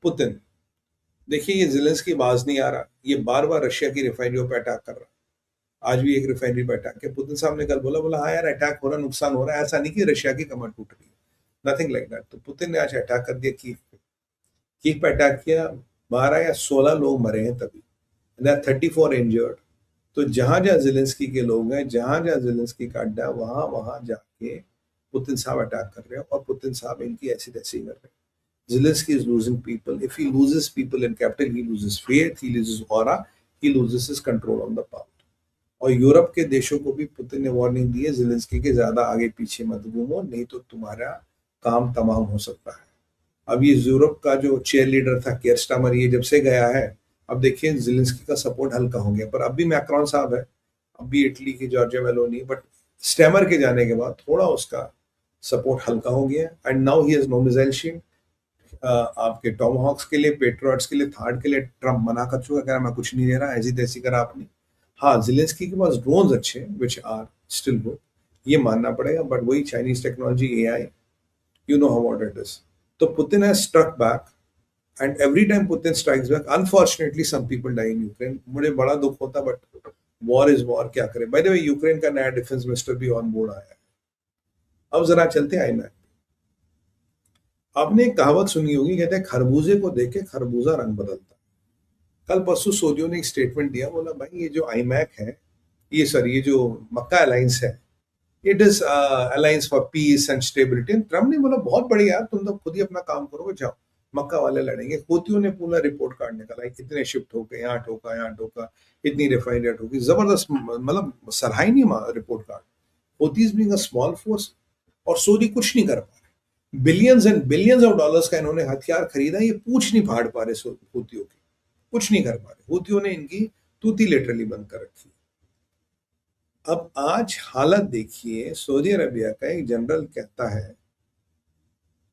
Putin, देखिए ये Zelensky बाज नहीं आ रहा, ये बार बार रशिया की रिफाइनरियों पर अटैक कर रहा है। आज भी एक रिफाइनरी पर अटैक किया। पुतिन साहब ने कल बोला बोला हाँ यार अटैक हो रहा, नुकसान हो रहा है, ऐसा नहीं कि रशिया की कमर टूट रही है, नथिंग लाइक दैट। तो पुतिन ने आज अटैक कर दिया कीव पे। कीव पे अटैक किया, 12 या 16 लोग मरे हैं तभी, 34 इंजर्ड। तो जहां जहां ज़ेलेंस्की के लोग हैं, जहां जहां ज़ेलेंस्की का अड्डा, वहां वहां जाके पुतिन साहब अटैक कर रहे हैं, और पुतिन साहब इनकी ऐसी तैसी कर रहे हैं। Zelensky is losing people. If he loses people in capital, he loses faith, he loses aura, he loses his control on the power. और यूरोप के देशों को भी पुतिन ने वार्निंग दी है, ज़ेलेंस्की के ज्यादा आगे पीछे मत घूमो, नहीं तो तुम्हारा काम तमाम हो सकता है। अब ये यूरोप का जो चेयर लीडर था केयर स्टामर, ये जब से गया है, अब देखिए ज़ेलेंस्की का सपोर्ट हल्का हो गया। पर अब भी मैक्रोन साहब है, अब भी इटली की जॉर्जिया मेलोनी, बट स्टैमर के जाने के बाद थोड़ा उसका सपोर्ट हल्का हो गया। And now he has no missile shield. आपके टॉमहॉक्स के लिए, पेट्रियट्स के लिए, थार्ड के लिए ट्रम्प मना कर चुका, कह रहा मैं कुछ नहीं दे रहा, ऐसी तैसी करा आपने। हाँ, ज़ेलेंस्की के पास ड्रोन्स अच्छे हैं, विच आर स्टिल गुड, ये मानना पड़ेगा, बट वही Chinese technology, AI, you know how what it is. So Putin has struck back, and every time Putin strikes back, unfortunately, some people die in Ukraine. मुझे बड़ा दुख होता, but war is war, क्या करें। By the way, Ukraine का नया defence minister भी on board आया है। अब जरा चलते हैं आईमैक। आपने एक कहावत सुनी होगी, कहते हैं खरबूजे को देख के खरबूजा रंग बदलता है। कल परसों सोदियो ने एक स्टेटमेंट दिया, बोला भाई ये जो आईमैक है, ये जो मक्का अलायंस है, it is alliance for piece and stability. Trump ने बोला बहुत बढ़िया, तुम तो खुद ही अपना काम करोगे, जाओ मक्का वाले लड़ेंगे। हूथियों ने पूरा रिपोर्ट कार्ड निकाला, इतने शिफ्ट होके यहाँ ठोका, यहाँ ठोका, इतनी रिफाइनरी ठोकी, जबरदस्त, मतलब सराहनीय report card. Houthis being a small force, और सऊदी कुछ नहीं कर पा रहे। Billions and billions of dollars का इन्होंने हथियार खरीदा, ये पूछ नहीं फाड़ पा रहे हूथियों की, कुछ नहीं कर पा रहे। हूथियों ने इनकी तूती लिटरली बंद कर रखी। अब आज हालत देखिए, सऊदी अरबिया का एक जनरल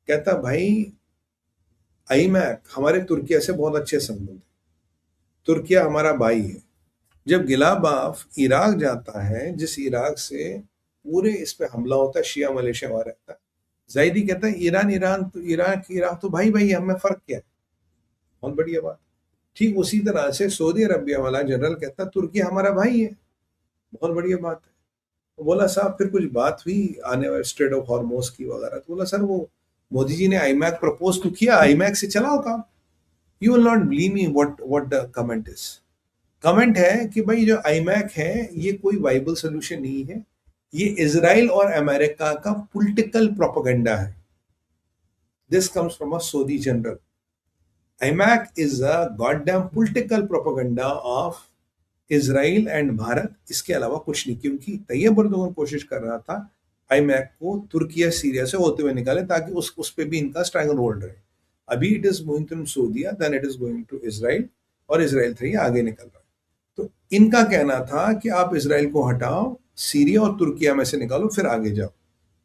कहता भाई आईमैक हमारे तुर्किया से बहुत अच्छे संबंध है, तुर्किया हमारा भाई है। जब गिलाबाफ इराक जाता है, जिस इराक से पूरे इस पे हमला होता है, शिया मलेशिया वहां रहता है, जायदी कहता है इराक तो भाई भाई, हमें फर्क क्या है, बहुत बढ़िया बात। ठीक उसी तरह से सऊदी अरबिया वाला जनरल कहता तुर्किया हमारा भाई है, बहुत बढ़िया बात है। तो बोला साहब फिर कुछ बात हुई आने वाले स्ट्रेट ऑफ हॉर्मोज की वगैरह, तो बोला सर वो मोदी जी ने आईमैक प्रपोज तो किया, आईमैक से चलाओ काम। You will not believe me what the comment is. Comment है कि भाई जो आईमैक है ये कोई वाइबल सोल्यूशन नहीं है, ये इजराइल और अमेरिका का पॉलिटिकल प्रोपेगेंडा है। This comes from a Saudi general. IMac is a goddamn political propaganda of Israel and Bharat, इसके अलावा कुछ नहीं। क्योंकि तैयब अर्दोगन कोशिश कर रहा था आईमैक को तुर्किया सीरिया से होते हुए निकाले, ताकि उस पे भी इनका स्ट्रैंगल होल्ड रहे। अभी it is going to Saudia, then it is going to Israel, और इजराइल था ये आगे निकल रहा है। तो इनका कहना था कि आप इजराइल को हटाओ, सीरिया और तुर्किया में से निकालो, फिर आगे जाओ।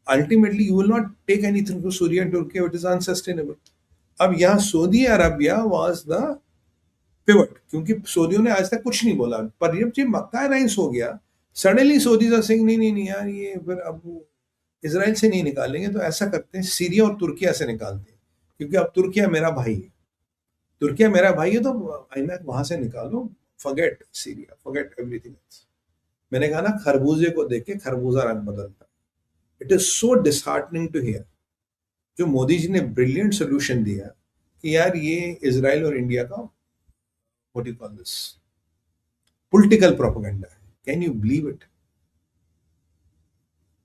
Ultimately you will not take anything to Syria and Turkiye, it is unsustainable. अब यहाँ Saudi Arabia was the pivot, क्योंकि सऊदियों ने आज तक कुछ नहीं बोला, पर जब ये मक्का अलायंस हो गया, सडनली सऊदीज आर सेइंग नहीं नहीं नहीं यार, ये फिर अब इजराइल से नहीं निकालेंगे, तो ऐसा करते हैं सीरिया और तुर्किया से निकालते हैं, क्योंकि अब तुर्किया मेरा भाई है, तुर्किया मेरा भाई है, तो आईमैक वहां से निकालो, forget Syria, forget everything else. मैंने कहा ना, खरबूजे को देख के खरबूजा रंग बदलता है। It is so disheartening to hear. जो मोदी जी ने ब्रिलियंट सोल्यूशन दिया कि यार ये इजराइल और इंडिया का what you call this political propaganda है, कैन यू बिलीव इट।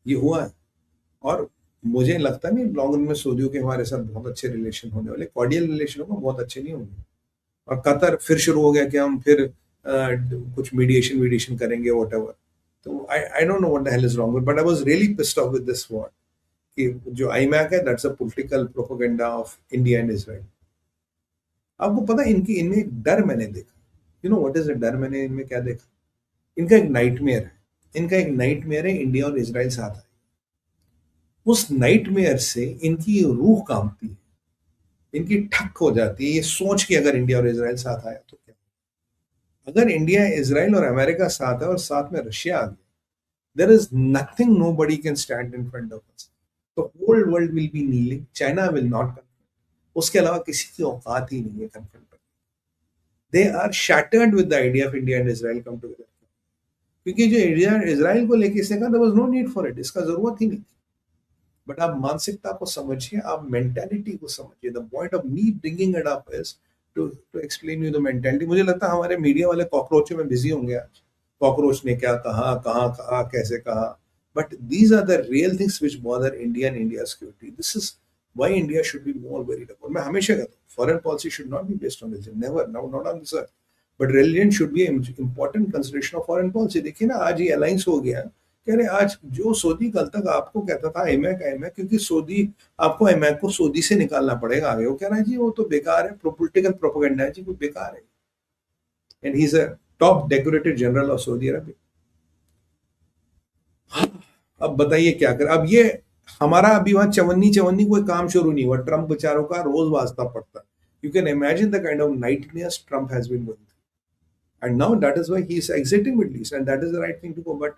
ये हुआ है, और मुझे लगता नहीं लॉन्ग रन में सऊदियों के हमारे साथ बहुत अच्छे रिलेशन होने वाले, कॉर्डियल रिलेशन होगा, बहुत अच्छे नहीं होंगे। और कतर फिर शुरू हो गया कि हम फिर कुछ मीडिएशन करेंगे, वॉट एवर। तो I don't know what the hell is wrong, but I was really pissed off with this war कि जो आईमैक है that's a political propaganda of India and Israel. आपको पता है इनमें एक डर मैंने देखा, you know what is the डर, मैंने इनमें क्या देखा, इनका एक नाइटमेयर है, इंडिया और इजराइल साथ आए। उस नाइटमेयर से इनकी रूह कांपती है, इनकी ठक हो जाती है, ये सोच के अगर इंडिया और इजराइल साथ आया तो क्या। अगर इंडिया, इजराइल और अमेरिका साथ है और साथ में रशिया आ गया, there is nothing, nobody can stand in front of us. The whole world will be kneeling. China will not come. उसके अलावा किसी की औकात ही नहीं है कन्फ्रंट करने। They are shattered with the idea of India and Israel come together, क्योंकि जो इंडिया इसराइल को लेके इसने कहा there was no need for it, इसका जरूरत ही नहीं थी। बट आप मानसिकता को समझिए, आप मेंटेलिटी को समझिए। The point of me bringing it up is to explain you the mentality. मुझे लगता है हमारे मीडिया वाले कॉकरोचों में बिजी होंगे आज, कॉकरोच ने क्या कहा, कहाँ कहा, कैसे कहा। But these are the real things which bother India and India security. This is why India should be more wary about. मैं हमेशा कहता हूँ foreign policy should not be based on religion, never, not on this, but religion should be important consideration of foreign policy. देखिए ना, आज ये alliance हो गया, कह रहे आज जो सऊदी कल तक आपको कहता था एमैक एमैक, क्योंकि सऊदी आपको एमैक को सऊदी से निकालना पड़ेगा आगे, वो कह रहा है जी वो तो बेकार है, पॉलिटिकल प्रोपेगेंडा है जी, वो बेकार है। And he is a top decorated general of Saudi Arabia. अब बताइए क्या कर, अब ये हमारा अभी वहां चवन्नी चवन्नी कोई काम शुरू नहीं हुआ, ट्रंप बेचारों का रोज वास्ता पड़ता। You can imagine the kind of nightmares Trump has been going through, and now that is why he is exiting Middle East, and that is the right thing to go. But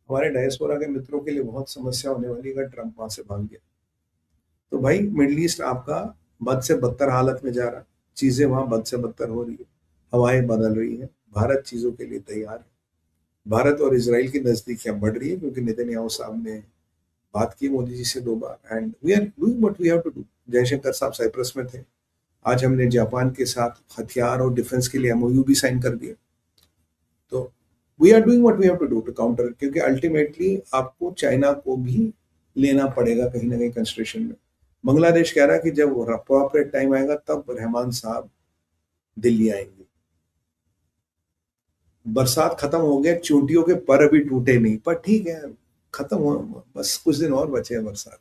हमारे diaspora के मित्रों के लिए बहुत समस्या होने वाली है अगर ट्रंप वहां से भाग गया। तो भाई मिडल ईस्ट आपका बद से बदतर हालत में जा रहा है, चीजें वहां बद से बदतर हो रही है, हवाएं बदल रही है, भारत चीजों के लिए तैयार है। भारत और इसराइल की नजदीकियां बढ़ रही है क्योंकि नेतन्याहू साहब ने बात की मोदी जी से 2 बार, and we are doing what we have to do. Jaishankar साहब साइप्रस में थे, आज हमने जापान के साथ हथियार और डिफेंस के लिए एमओयू भी साइन कर दिया। तो we are doing what we have to do to counter, क्योंकि अल्टीमेटली आपको चाइना को भी लेना पड़ेगा कहीं ना कहीं कंसिडरेशन में। बांग्लादेश कह रहा है कि जब अप्रोप्रिएट टाइम आएगा तब रहमान साहब दिल्ली आएंगे। बरसात खत्म हो गया, चोटियों के पर अभी टूटे नहीं, पर ठीक है, खत्म हो, बस कुछ दिन और बचे हैं बरसात।